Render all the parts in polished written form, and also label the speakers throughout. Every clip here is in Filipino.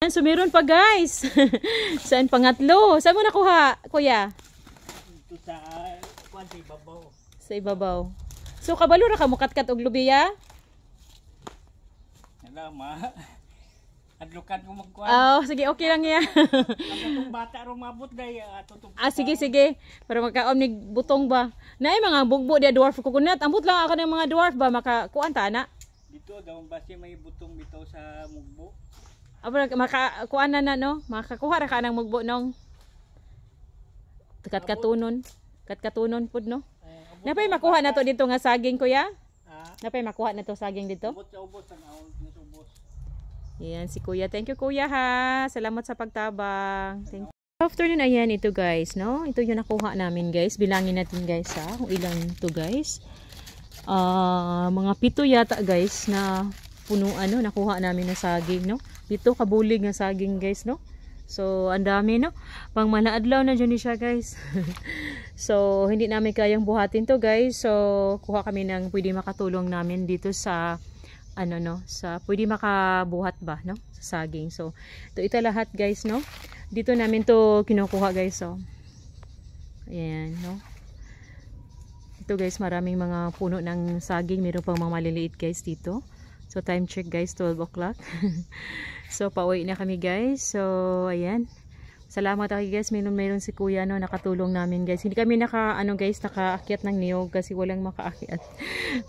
Speaker 1: So meron pa guys. Saan pangatlo? Saan mo nakuha, kuya?
Speaker 2: Ito sa ibabaw.
Speaker 1: Sa ibabaw. So kabalo ra ka mo katkat og lubiya?
Speaker 2: Alam adlukan ko magkuhan.
Speaker 1: Oh, sige, okay lang ya.
Speaker 2: Ang bata ro mabot day tutong.
Speaker 1: Sige. Para magkaon mig butong ba. Naay mga bugbo dia dwarf coconut. Ambot lang ako ng mga dwarf ba makakuan ta na.
Speaker 2: Dito daw base may butong bitaw sa mugbo.
Speaker 1: Abra makakuan na no. Makakuha ra ka ng mugbo nong katunon. Katunon pud no. Napay makuha na to dito nga saging kuya? Napay makuha na to saging dito?
Speaker 2: Ubos sa ubos ang awon sa ubos.
Speaker 1: Yan si kuya. Thank you kuya ha. Salamat sa pagtabang. Thank you. Afternoon, ayan ito guys, no? Ito yung nakuha namin guys. Bilangin natin guys ha. Kung ilang ito guys. Mga 7 yata guys na punuan no. Nakuha namin na saging no. Dito kabulig na saging guys no. So, ang dami no. Pang manaadlaw na dyan siya guys. So, hindi namin kayang buhatin to guys. So, kuha kami ng pwede makatulong namin dito sa sa pwede makabuhat ba no sa saging. So ito lahat guys no, dito namin to kinukuha guys. So ayan no, ito guys maraming mga puno ng saging, meron pang mga maliliit guys dito. So time check guys, 12 o'clock. So pauwi na kami guys. So ayan, salamat ako guys, meron si kuya no, nakatulong namin guys. Hindi kami nakaakyat ng niyog kasi walang makaakyat.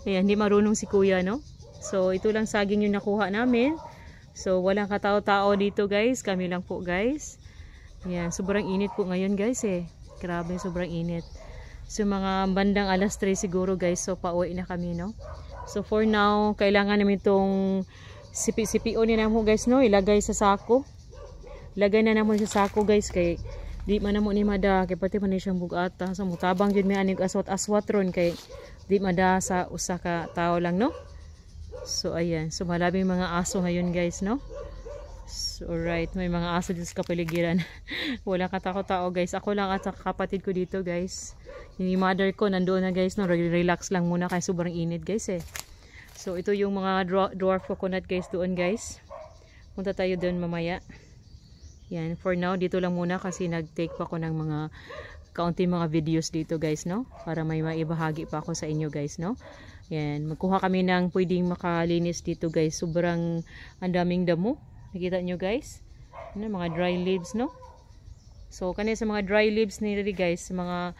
Speaker 1: Ayan, hindi marunong si kuya no. So ito lang saging yung nakuha namin. So walang katao-tao dito guys, kami lang po guys. Ayan, sobrang init po ngayon guys grabe, sobrang init. So mga bandang alas 3 siguro guys. So pauwi na kami no. So for now, kailangan namin itong sipi-sipion na mo guys no, ilagay sa sako. Lagay na naman sa sako guys, kay di man namo ni mada, kay pati man siyang bugata. So mutabang jud may anig aswat-aswat ron, kay di mada sa usa ka tao lang no. So ayan, so maraming mga aso ngayon guys no. So alright, may mga aso dito sa kapaligiran. Wala katakot-tao guys. Ako lang at kapatid ko dito guys. Yung mother ko nandoon na guys no, relax lang muna kasi sobrang init guys So ito yung mga dwarf coconut guys doon guys. Punta tayo doon mamaya. Yan, for now dito lang muna kasi nag-take pa ako ng mga kaunti mga videos dito guys no, para may maibahagi pa ako sa inyo guys no. Yan, magkuha kami ng pwedeng makalinis dito guys. Sobrang ang daming damo. Nakita nyo guys? Mga dry leaves no. So kanina sa mga dry leaves nila guys, mga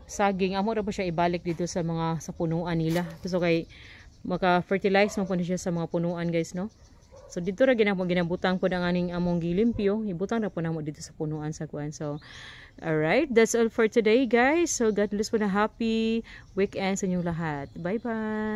Speaker 1: saging, amo ra po siya ibalik dito sa mga sa punuan nila. So kay maka-fertilize mo po siya sa mga punuan guys no. So dito ra ginabutang po ang aning among gilimpyo, ibutang ra po namo dito sa punuan sa kuan. So alright, that's all for today guys. So God bless po na happy weekend sa inyong lahat. Bye bye.